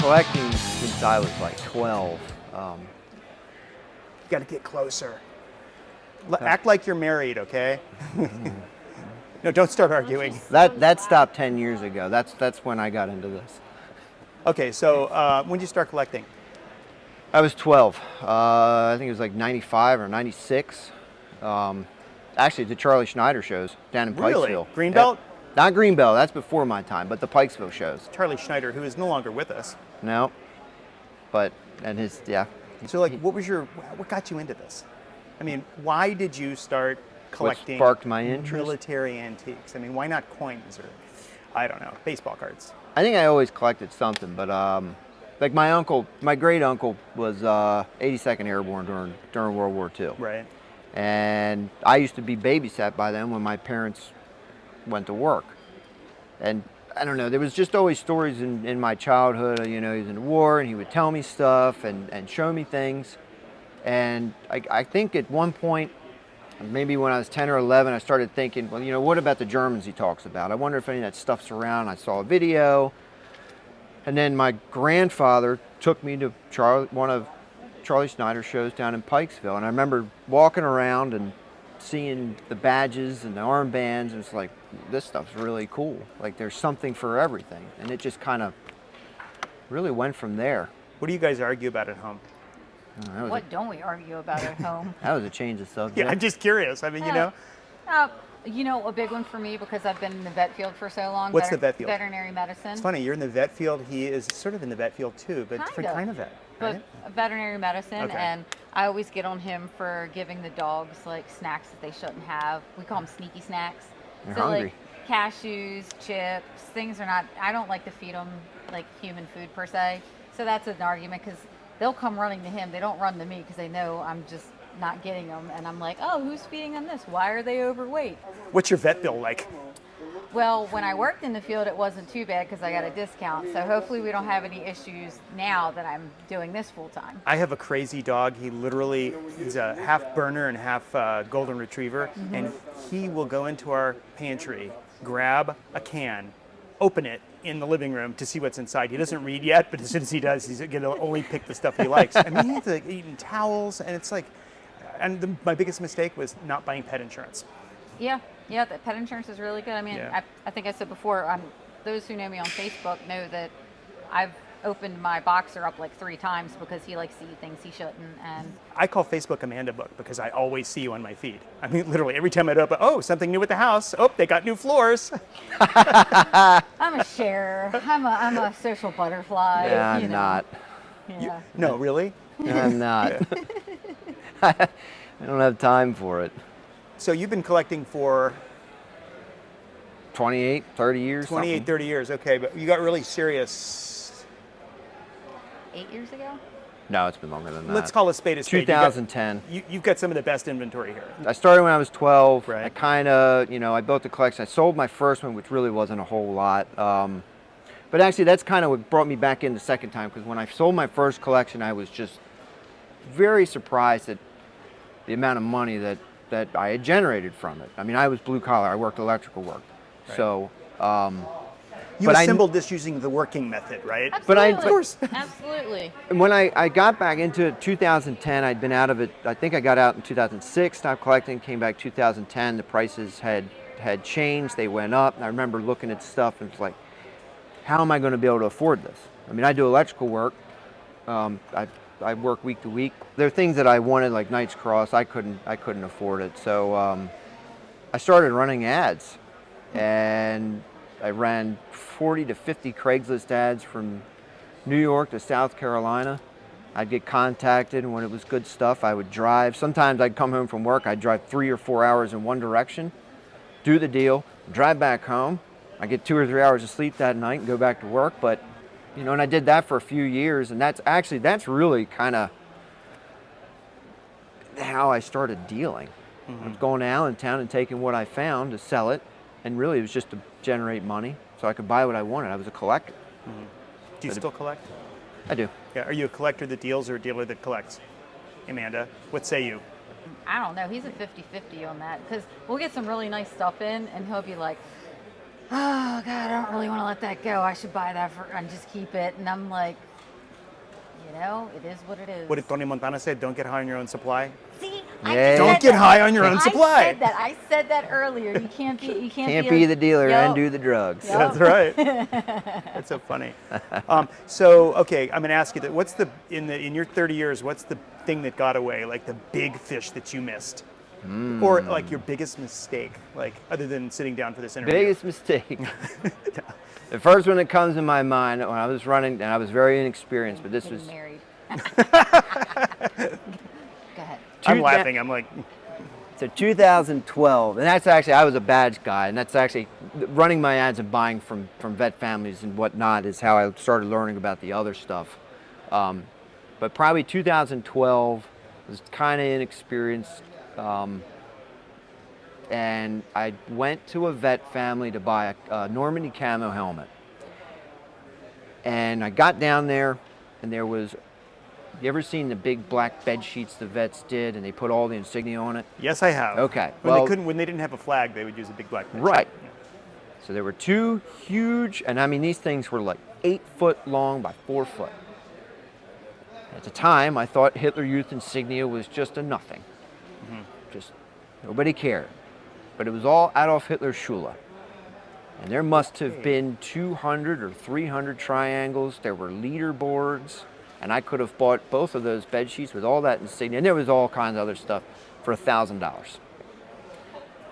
collecting since I was like 12. You got to get closer. Act like you're married, okay? No, don't start arguing. That stopped 10 years ago. That's when I got into this. Okay, so when did you start collecting? I was 12. I think it was like 95 or 96. Actually, the Charlie Schneider shows down in Really? Pikesville. Greenbelt? Yep. Not Greenbelt, that's before my time, but the Pikesville shows. Charlie Schneider, who is no longer with us. No, but, and his, yeah. So like, what got you into this? I mean, why did you start collecting What sparked my interest? military antiques? I mean, why not coins or, I don't know, baseball cards? I think I always collected something, but like my great uncle was 82nd Airborne during World War II. Right. And I used to be babysat by them when my parents went to work. And I don't know, there was just always stories in my childhood. You know, he was in the war and he would tell me stuff and show me things. And I think at one point, maybe when I was 10 or 11, I started thinking, well, you know, what about the Germans he talks about? I wonder if any of that stuff's around. I saw a video. And then my grandfather took me to one of Charlie Schneider's shows down in Pikesville. And I remember walking around and seeing the badges and the armbands. And it's like, this stuff's really cool. Like, there's something for everything. And it just kind of really went from there. What do you guys argue about at home? What don't we argue about at home? That was a change of subject. Yeah, I'm just curious. I mean, you know. A big one for me because I've been in the vet field for so long. What's the vet field? Veterinary medicine. It's funny, you're in the vet field. He is sort of in the vet field too, but different kind of vet. Right? But veterinary medicine, Okay. and I always get on him for giving the dogs like snacks that they shouldn't have. We call them sneaky snacks. They're so hungry. like cashews, chips, things are not. I don't like to feed them like human food per se. So that's an argument because they'll come running to him. They don't run to me because they know I'm just not getting them. And I'm like, oh, who's feeding them this? Why are they overweight? What's your vet bill like? Well, when I worked in the field, it wasn't too bad because I got a discount. So hopefully we don't have any issues now that I'm doing this full time. I have a crazy dog. He literally is a half burner and half golden retriever. Mm-hmm. And he will go into our pantry, grab a can, open it in the living room to see what's inside. He doesn't read yet, but as soon as he does, he's going to only pick the stuff he likes. I mean, he's like eating towels, and it's like, my biggest mistake was not buying pet insurance. Yeah, the pet insurance is really good. I mean, Yeah. I think I said before, those who know me on Facebook know that I've opened my boxer up like 3 times because he likes to eat things he shouldn't. And I call Facebook Amanda Book because I always see you on my feed. I mean, literally, every time I open, oh, something new at the house. Oh, they got new floors. I'm a sharer. I'm a social butterfly. Yeah, you I'm know. not. Yeah. No, really? I'm not. I don't have time for it. So you've been collecting for 28, 30 years? 28, something. 30 years. Okay, but you got really serious. 8 years ago? No, it's been longer than that. Let's call a spade a spade. 2010. You've got some of the best inventory here. I started when I was 12. Right. I kind of, I built a collection. I sold my first one, which really wasn't a whole lot. But actually, that's kind of what brought me back in the second time, because when I sold my first collection, I was just very surprised at the amount of money that I had generated from it. I mean, I was blue collar. I worked electrical work. Right. So, You but assembled this using the working method, right? Absolutely. Of course. Absolutely. when I got back into it 2010, I'd been out of it. I think I got out in 2006, stopped collecting, came back 2010. The prices had changed. They went up. And I remember looking at stuff and it's like, how am I going to be able to afford this? I mean, I do electrical work. I work week to week. There are things that I wanted, like Knight's Cross. I couldn't afford it. So I started running ads, and I ran 40 to 50 Craigslist ads from New York to South Carolina. I'd get contacted, and when it was good stuff, I would drive. Sometimes I'd come home from work. I'd drive 3 or 4 hours in one direction, do the deal, drive back home. I get 2 or 3 hours of sleep that night and go back to work. But and I did that for a few years, and that's really kind of how I started dealing. I was going to Allentown and taking what I found to sell it, and really it was just to generate money so I could buy what I wanted. I was a collector. Do you still collect? I do. Yeah. Are you a collector that deals or a dealer that collects? Amanda, what say you? I don't know. He's a 50-50 on that because we'll get some really nice stuff in, and he'll be like, oh God, I don't really want to let that go. I should buy that and just keep it. And I'm like, You know, it is what it is. What did Tony Montana say? Don't get high on your own supply. See, Yeah. Don't get high on your own supply. I said that earlier. You can't be. You Can't be the dealer and do the drugs. Yup. That's right. That's so funny. So okay, I'm gonna ask you that. What's in your 30 years? What's the thing that got away? Like the big fish that you missed, or like your biggest mistake? Like other than sitting down for this interview. Biggest mistake. The first one that comes to my mind when I was running, and I was very inexperienced, but this Getting was married. Go ahead. I'm laughing. I'm like, so 2012, and that's actually, I was a badge guy, and that's actually running my ads and buying from vet families and whatnot is how I started learning about the other stuff. But probably 2012 was kind of inexperienced, and I went to a vet family to buy a Normandy camo helmet. And I got down there, and there was, you ever seen the big black bed sheets the vets did, and they put all the insignia on it? yes, I have. Okay, When they didn't have a flag, they would use a big black picture. right. So there were two huge, and I mean these things were like 8 foot long by 4 foot. At the time, I thought Hitler Youth insignia was just a nothing. Just nobody cared. But it was all Adolf Hitler's Schule. And there must have been 200 or 300 triangles. There were leaderboards. And I could have bought both of those bed sheets with all that insignia. And there was all kinds of other stuff for $1,000.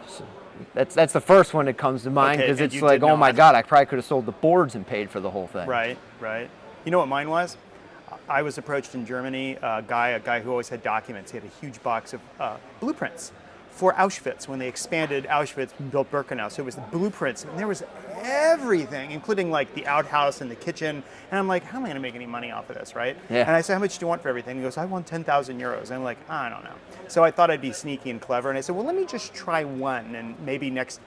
So that's the first one that comes to mind, Okay, because and it's you like, did oh my not. God, I probably could have sold the boards and paid for the whole thing. Right. You know what mine was? I was approached in Germany, a guy who always had documents. He had a huge box of blueprints for Auschwitz when they expanded Auschwitz and built Birkenau. So it was the blueprints, and there was everything, including like the outhouse and the kitchen. And I'm like, how am I going to make any money off of this, right? Yeah. And I said, how much do you want for everything? He goes, I want 10,000 euros. And I'm like, I don't know. So I thought I'd be sneaky and clever, and I said, well, let me just try one, and maybe next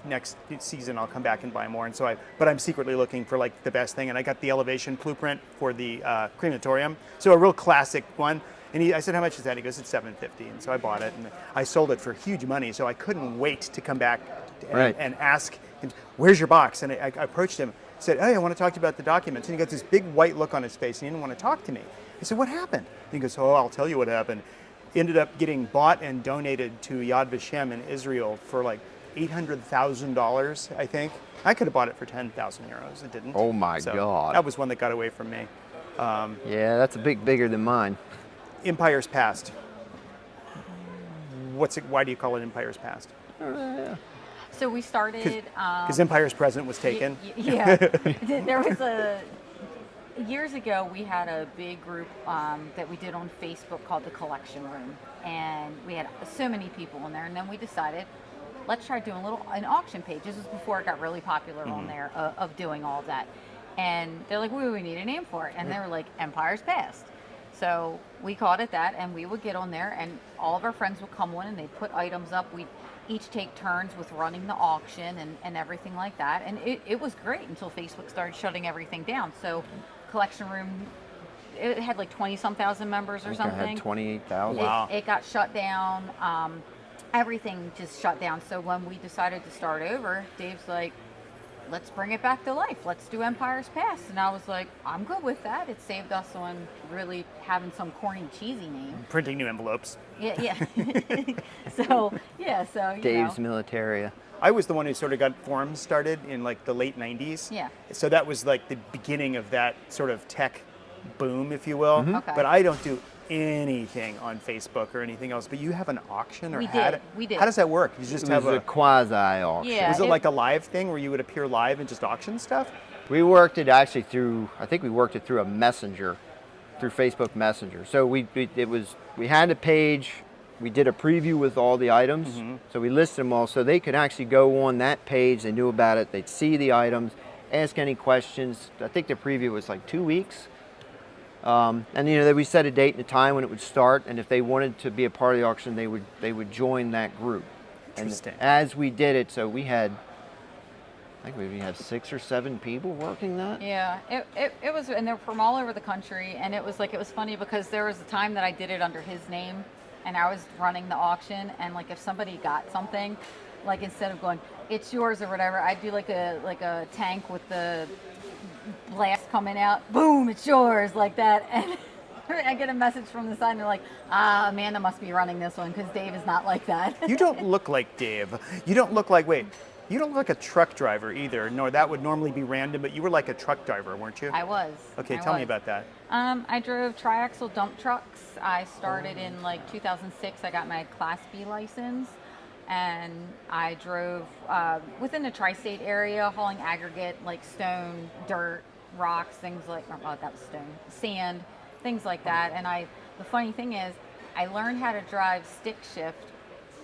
season I'll come back and buy more. And so but I'm secretly looking for like the best thing, and I got the elevation blueprint for the crematorium, so a real classic one. And I said, how much is that? He goes, it's $750. And so I bought it, and I sold it for huge money. So I couldn't wait to come back and ask him, where's your box? And I approached him, said, hey, I want to talk to you about the documents. And he got this big white look on his face, and he didn't want to talk to me. I said, what happened? And he goes, oh, I'll tell you what happened. Ended up getting bought and donated to Yad Vashem in Israel for like $800,000, I think. I could have bought it for 10,000 euros. It didn't. Oh my So God. That was one that got away from me. Yeah, that's a bigger than mine. Empire's Past. Why do you call it Empire's Past? So we started. Because Empire's Present was taken. Yeah. There was years ago, we had a big group that we did on Facebook called the Collection Room, and we had so many people in there. And then we decided, let's try doing an auction page. This was before it got really popular on there of doing all of that. And they're like, we need a name for it, and they were like, Empire's Past. So we called it that, and we would get on there, and all of our friends would come on, and they'd put items up. We'd each take turns with running the auction and everything like that. And it was great until Facebook started shutting everything down. So Collection Room, it had like 20-some thousand members or something. I had 28,000. Wow. It got shut down. Everything just shut down. So when we decided to start over, Dave's like, let's bring it back to life. Let's do Empire's Past. And I was like, I'm good with that. It saved us on really having some corny, cheesy name. Printing new envelopes. Yeah. So Dave's Militaria. I was the one who sort of got forums started in like the late 90s. Yeah. So that was like the beginning of that sort of tech boom, if you will. Okay. But I don't do anything on Facebook or anything else. But you have an auction, or We had did. it? We did. How does that work? You just It have was a quasi auction. Yeah. Was it it- like a live thing where you would appear live and just auction stuff? We worked it actually through, I think we worked it through a messenger, through Facebook Messenger. So we had a page, we did a preview with all the items, so we listed them all, so they could actually go on that page, they knew about it, they'd see the items, ask any questions. I think the preview was like 2 weeks. And we set a date and a time when it would start, and if they wanted to be a part of the auction, they would join that group. Interesting. And as we did it, so we had, I think we had 6 or 7 people working that. Yeah, it was, and they're from all over the country, and it was funny because there was a time that I did it under his name, and I was running the auction, and like if somebody got something, like instead of going, it's yours or whatever, I'd do like a tank with the blast coming out, boom, it's yours, like that, and I get a message from the side and they're like, Amanda must be running this one because Dave is not like that. You don't look like Dave. You don't look like, wait, you don't look like a truck driver either. No, that would normally be random, but you were like a truck driver, weren't you? I was. Okay, I tell me was. about that. I drove triaxle dump trucks. I started in like 2006. I got my Class B license, and I drove within the tri-state area, hauling aggregate like stone, dirt, rocks, things like that was stone, sand, things like that. And the funny thing is, I learned how to drive stick shift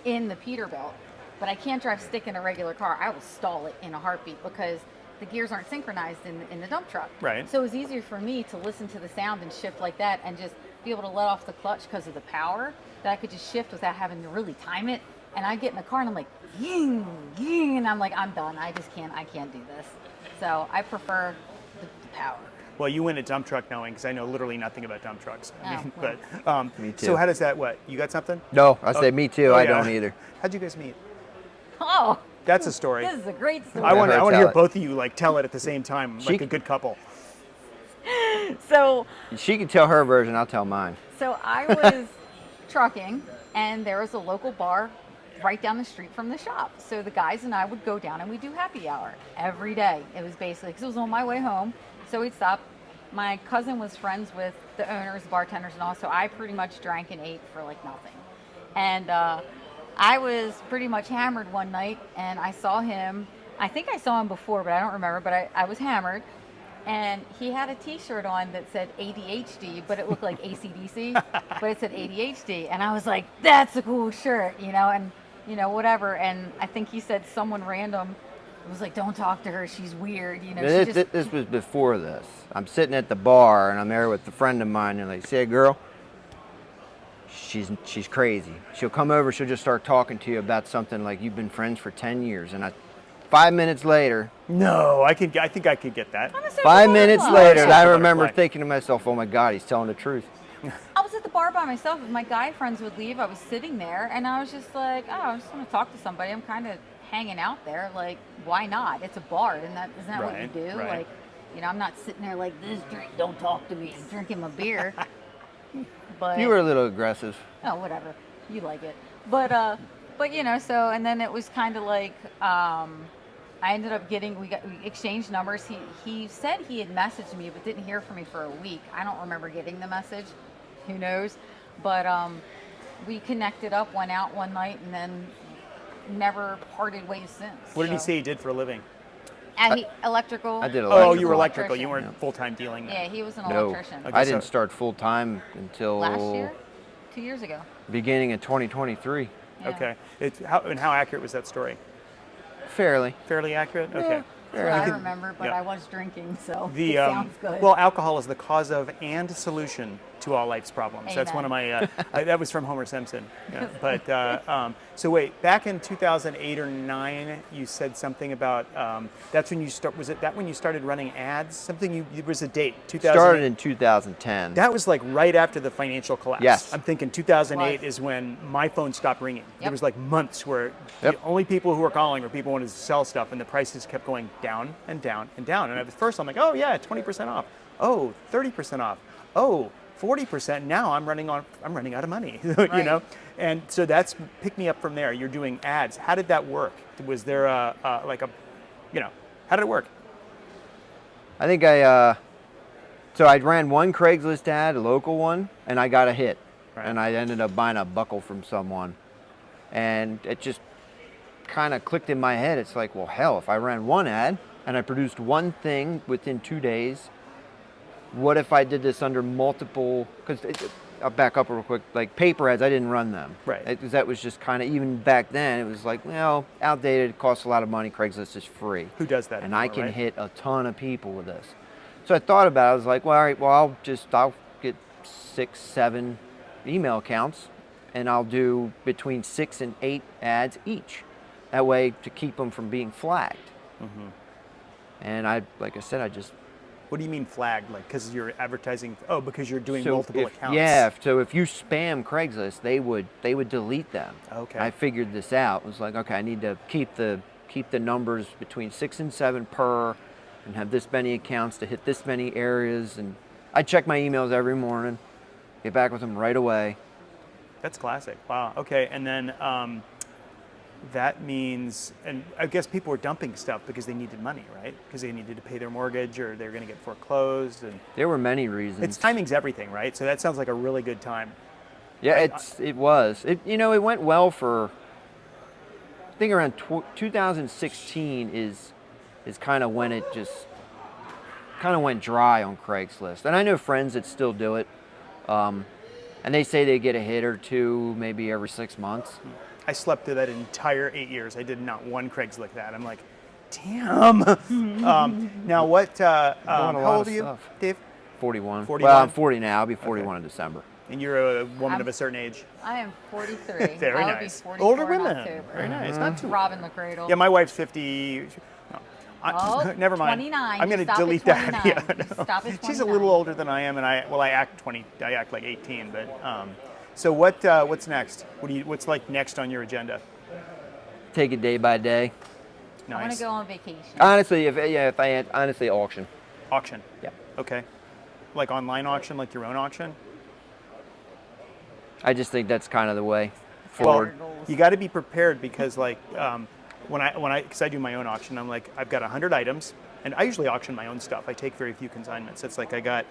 in the Peterbilt, but I can't drive stick in a regular car. I will stall it in a heartbeat because the gears aren't synchronized in the dump truck. Right. So it was easier for me to listen to the sound and shift like that and just be able to let off the clutch because of the power that I could just shift without having to really time it. And I get in the car and I'm like, ying, ying, and I'm like, I'm done. I can't do this. So I prefer the power. Well, you win a dump truck knowing, because I know literally nothing about dump trucks. Well. But Me too. So how does that, what, you got something? No, I say me too. Oh, I yeah. don't either. How'd you guys meet? Oh, That's a story. this is a great story. I want her to tell hear it. both of you like tell it at the same time, like She- a good couple. So She can tell her version. I'll tell mine. I was trucking, and there was a local bar right down the street from the shop. So the guys and I would go down and we'd do happy hour every day. It was basically, because it was on my way home, so we'd stop. My cousin was friends with the owners, bartenders, and all, so I pretty much drank and ate for like nothing. And I was pretty much hammered one night, and I saw him. I think I saw him before, but I don't remember. But I was hammered, and he had a T-shirt on that said ADHD, but it looked like ACDC, but it said ADHD, and I was like, "That's a cool shirt," and whatever. And I think he said someone random was like, "Don't talk to her, she's weird," She This was before this. I'm sitting at the bar and I'm there with a friend of mine, and they say, "Girl, she's crazy. She'll come over. She'll just start talking to you about something like you've been friends for 10 years." And 5 minutes later, No, I think I could get that. I'm a social 5 minutes butterfly. later, I Social remember butterfly. thinking to myself, "Oh my God, he's telling the truth." I was at the bar by myself. If my guy friends would leave, I was sitting there, and I was just like, "Oh, I just want to talk to somebody. I'm kind of hanging out there. Like, why not? It's a bar, isn't that what you Right, do? right. Like, I'm not sitting there like this. Don't talk to me. Drinking my beer." But You were a little aggressive. oh, whatever. You like it, but so and then it was kind of like I ended up we exchanged numbers. He said he had messaged me, but didn't hear from me for a week. I don't remember getting the message. Who knows? But we connected up, went out one night, and then never parted ways since. What did he So- say he did for a living? Electrical. I did Oh, electrical. you were electrical. You Electrician. weren't full-time dealing then. Yeah, he was an No, electrician. Okay, I didn't so- start full time until Last year, 2 years ago. beginning of 2023. Yeah. Okay. How accurate was that story? Fairly. Fairly accurate? Okay. That's what I can- remember, but yeah. I was drinking, so The it sounds good. well, alcohol is the cause of and solution to all life's problems. That's one of my. That was from Homer Simpson. Yeah. But so wait, back in 2008 or 9, you said something about that's when you start. Was it that when you started running ads? Something there was a date. 2008. Started in 2010. That was like right after the financial collapse. Yes. I'm thinking 2008 Was. is when my phone stopped ringing. There Yep. was like months where Yep. the only people who were calling were people who wanted to sell stuff, and the prices kept going down and down and down. And at first I'm like, oh yeah, 20% off. Oh, 30% off. Oh, 40%. Now I'm running out of money, Right. And so that's pick me up from there. You're doing ads. How did that work? Was there how did it work? I think so I ran one Craigslist ad, a local one, and I got a hit. Right. And I ended up buying a buckle from someone. And it just kind of clicked in my head. It's like, well, hell, if I ran one ad and I produced one thing within 2 days, what if I did this under multiple, because I'll back up real quick, like paper ads, I didn't run them. Right. Because that was just kind of, even back then, it was like, well, outdated, it costs a lot of money, Craigslist is free. Who does that? And I anymore, can right? hit a ton of people with this. So I thought about it. I was like, well, all right, well, I'll get 6, 7 email accounts, and I'll do between 6 and 8 ads each. That way, to keep them from being flagged. Mm-hmm. And like I said, I just What do you mean flagged? Like because you're advertising? Oh, because you're doing so multiple if, accounts. Yeah, so if you spam Craigslist, they would delete them. Okay. I figured this out. It was like, okay, I need to keep the numbers between 6 and 7 per, and have this many accounts to hit this many areas. And I check my emails every morning, Get back with them right away. That's classic. Wow. Okay. And then that means, and I guess people were dumping stuff because they needed money, right? Because they needed to pay their mortgage or they're going to get foreclosed. And There were many reasons. it's timing's everything, right? So that sounds like a really good time. Yeah, it was. It went well for. I think around 2016 is kind of when it just kind of went dry on Craigslist. And I know friends that still do it, and they say they get a hit or two maybe every 6 months. I slept through that entire 8 years. I did not one Craigslist like that. I'm like, damn. Now what? How old are you, Dave? 41. 41? Well, I'm 40 now. I'll be 41 in December. And you're a woman of a certain age. I am 43. Very I will nice. Be 44 Older in women. October. Very nice. Not too. Robbing the cradle. Yeah, my wife's 50. No. Oh, Never mind. 29. I'm going to Stop at delete that. 29. Yeah, no. Stop at She's a 29. little older than I am, and I act 20. I act like 18. But so what's next? What's like next on your agenda? Take it day by day. I want Nice. to go on vacation. Honestly, if I had auction. Auction. Yeah. Okay. Like online auction, like your own auction. I just think that's kind of the way forward. Well, you got to be prepared because like because I do my own auction, I'm like I've got 100 items, and I usually auction my own stuff. I take very few consignments. It's like I got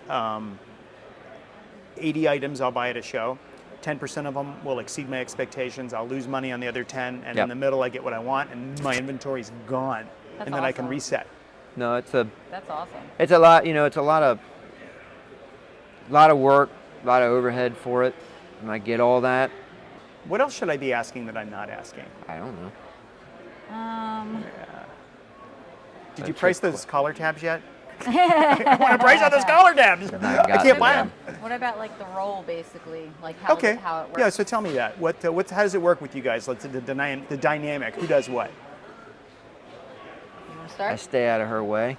80 items I'll buy at a show. 10% of them will exceed my expectations. I'll lose money on the other 10, and Yep. in the middle I get what I want, and my inventory's gone, That's and then I can awesome. reset. No, That's awesome. it's a lot. It's a lot of work, a lot of overhead for it, and I get all that. What else should I be asking that I'm not asking? I don't know. Did you That's price a those collar tabs yet? I want to price on those collar tabs. I can't buy them. What about like the role, basically, like how, Okay. how it works? Yeah. So tell me that. How does it work with you guys? Let's the dynamic. Who does what? You want to I start? stay out of her way.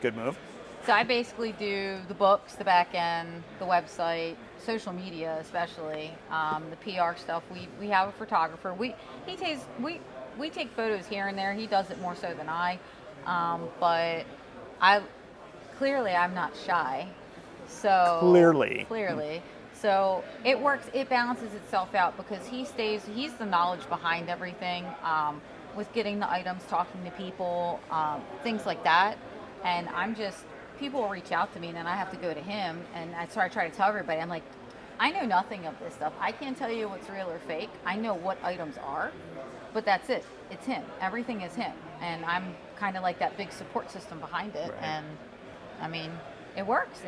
Good move. So I basically do the books, the back end, the website, social media, especially the PR stuff. We have a photographer. We take photos here and there. He does it more so than I, but I'm not shy. So clearly. So it works. It balances itself out because he's the knowledge behind everything, with getting the items, talking to people, things like that. And people will reach out to me and then I have to go to him. And I try to tell everybody, I'm like, I know nothing of this stuff. I can't tell you what's real or fake. I know what items are, but that's it. It's him. Everything is him. And I'm kind of like that big support system behind it. Right. And I mean, it works.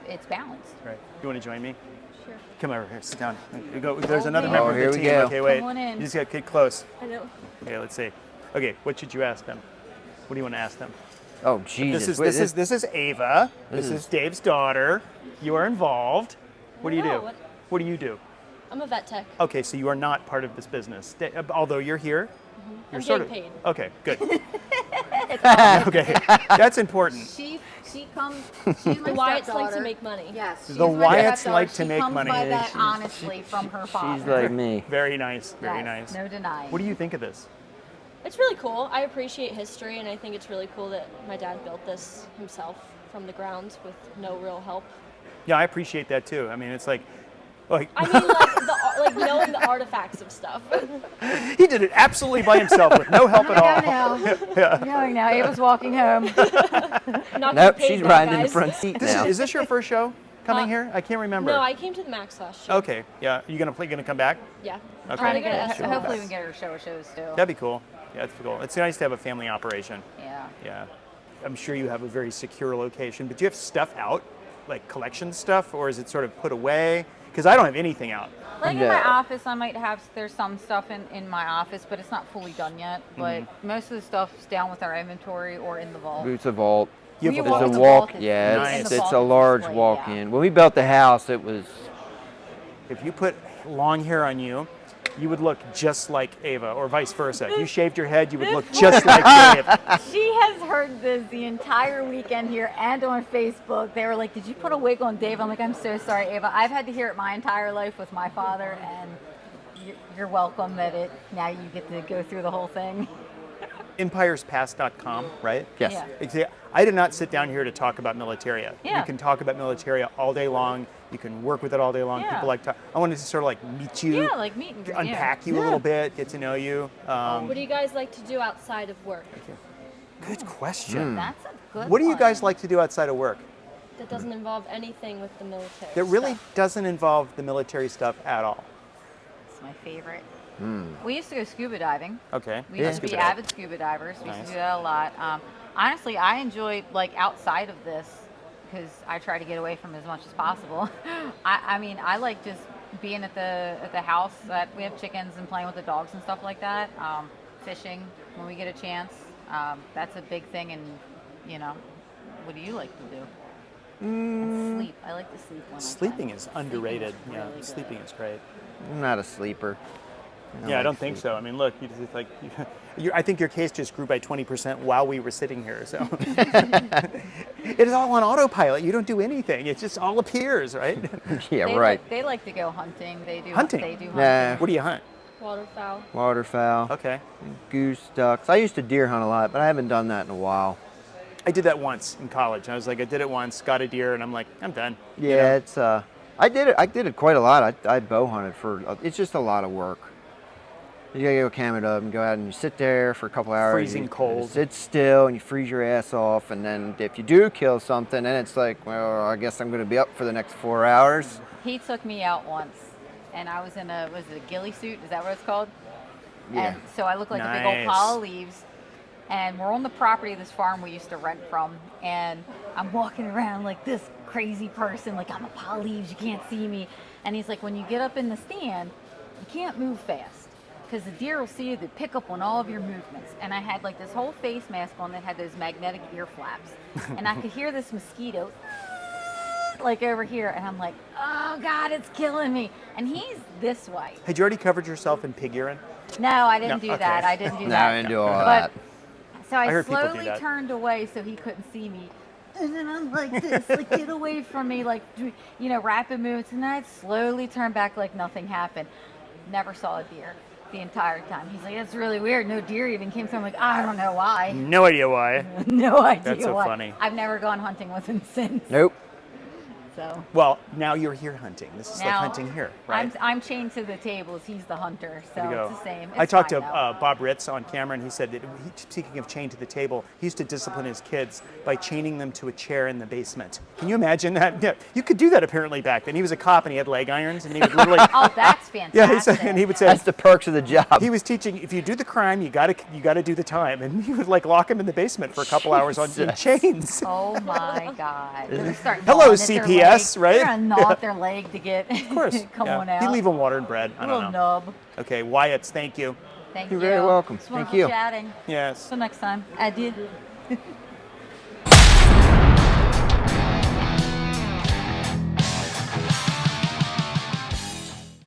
It's balanced. Right. You want to join me? Sure. Come over here. Sit down. You go. There's another Oh, member here of the we team. go. Okay, wait. Come on in. You just got to get close. I know. Okay, let's see. Okay, what should you ask them? What do you want to ask them? Oh, Jesus. This is Ava. This is Dave's daughter. You are involved. What do you do? No, What do you do? I'm a vet tech. Okay, so you are not part of this business. Although you're here, you're I'm sort getting of paid. Okay, good. Okay, that's important. She comes. She's my The Wyatts like stepdaughter. to make money. Yes. she's The my Wyatts stepdaughter. like to She make comes money. By Yeah, that she's- honestly from her father. She's like me. Very nice, very Yes, nice. No denying. What do you think of this? It's really cool. I appreciate history, and I think it's really cool that my dad built this himself from the ground with no real help. Yeah, I appreciate that too. I mean, it's like I mean, like knowing the artifacts of stuff. he did it absolutely by himself with no help at all. Knowing now, Ava's walking home. Not Nope, getting paid she's now, riding in the guys. front seat now. Is this your first show coming Uh, here? I can't remember. No, I came to the Max last show. Okay, yeah. You gonna come back? Yeah. Okay. Trying to Sure. get. Hopefully, we can get her to show her shows too. That'd be cool. Yeah, it's cool. It's nice to have a family operation. Yeah. Yeah. I'm sure you have a very secure location, but do you have stuff out, like collection stuff, or is it sort of put away? Because I don't have anything out. Like in Yeah. my office, I might have. There's some stuff in my office, but it's not fully done yet. But most of the stuff's down with our inventory or in the vault. It's a vault. You have a We vault? There's in a the walk. vault. Yeah, Nice. it's, In the it's vault a is large displayed, walk-in. When we built the house, it was. If you put long hair on you, you would look just like Ava, or vice versa. If you shaved your head, you would look just like Dave. She has heard this the entire weekend here and on Facebook. They were like, "Did you put a wig on Dave?" I'm like, "I'm so sorry, Ava. I've had to hear it my entire life with my father, and you're welcome that now you get to go through the whole thing." empirespass.com, right? Yes. Yeah. Exactly. I did not sit down here to talk about Militaria. Yeah. You can talk about Militaria all day long. You can work with it all day long. Yeah. People like to. I wanted to sort of like meet you, Yeah, like meet and greet. unpack you a little bit, get to know you. What do you guys like to do outside of work Good question. That's a good What do you one. guys like to do outside of work that doesn't involve anything with the military? that really stuff? doesn't involve the military stuff at all? It's my favorite. We used to go scuba diving. Okay. We used to be Scuba dive. avid scuba divers. We used Nice. to do that a lot. Honestly, I enjoy like outside of this because I try to get away from as much as possible. I mean, I like just being at the house that we have chickens and playing with the dogs and stuff like that. Fishing when we get a chance. That's a big thing. And you know, what do you like to do? And sleep. I like to sleep when I Sleeping can. is underrated. Sleeping is Yeah, really good. sleeping is great. I'm not a sleeper. Yeah, I like don't think sleep. so. I mean, look, you just like, I think your case just grew by 20% while we were sitting here. So it is all on autopilot. You don't do anything. It just all appears, right? Yeah, They right. They like to go hunting. They do Hunting? They do hunting. Nah. What do you hunt? Waterfowl. Waterfowl, Okay. goose, ducks. I used to deer hunt a lot, but I haven't done that in a while. I did that once in college. I was like, I did it once, got a deer, and I'm like, I'm done. You Yeah, know? it's I did it quite a lot. I bow hunted for. It's just a lot of work. You gotta go cam it up and go out and you sit there for a couple hours. Freezing you cold. Sit still and you freeze your ass off, and then if you do kill something, then it's like, well, I guess I'm gonna be up for the next 4 hours. He took me out once, and I was in was it a ghillie suit? Is that what it's called? Yeah. And so I look like a big old Nice. pile of leaves, and we're on the property of this farm we used to rent from, and I'm walking around like this crazy person, like I'm a pile of leaves, you can't see me. And he's like, when you get up in the stand, you can't move fast, because the deer will see you, they pick up on all of your movements. And I had like this whole face mask on that had those magnetic ear flaps, and I could hear this mosquito like over here, and I'm like, oh God, it's killing me. And he's this way. Had you already covered yourself in pig urine? No, I didn't No, do okay. that. I didn't do No, that. I didn't do all But that. so I I heard people do slowly that. turned away so he couldn't see me. And then I'm like this, like get away from me, like, you know, rapid movements. And then I'd slowly turn back like nothing happened. Never saw a deer the entire time. He's like, that's really weird. No deer even came through. I'm like, I don't know why. No idea why. No idea That's so why. funny. I've never gone hunting with him since. Nope. So Well, now you're here hunting. This is like now hunting here, right? I'm chained to the tables. He's the hunter, so There you go. it's the same. I It's talked to fine, though. Bob Ritz on camera, and he said that, speaking of chained to the table, he used to discipline his kids by chaining them to a chair in the basement. Can you imagine that? Yeah, you could do that apparently back then. He was a cop, and he had leg irons, and he would literally. Oh, that's fantastic. Yeah, he said, and he would say. That's the perks of the job. He was teaching, if you do the crime, you gotta do the time, and he would like lock him in the basement for a couple hours in Jesus. chains. Oh my God. They're starting Hello, gnawing at their CPS, leg. right? They're gonna gnaw at their leg to get Of course. come yeah. on out. You leave them water and bread. I Little don't know. nub. Okay, Wyatts, thank you. Thank You're you. very welcome. It's Thank wonderful you. chatting. Yes. Till next time. Adieu.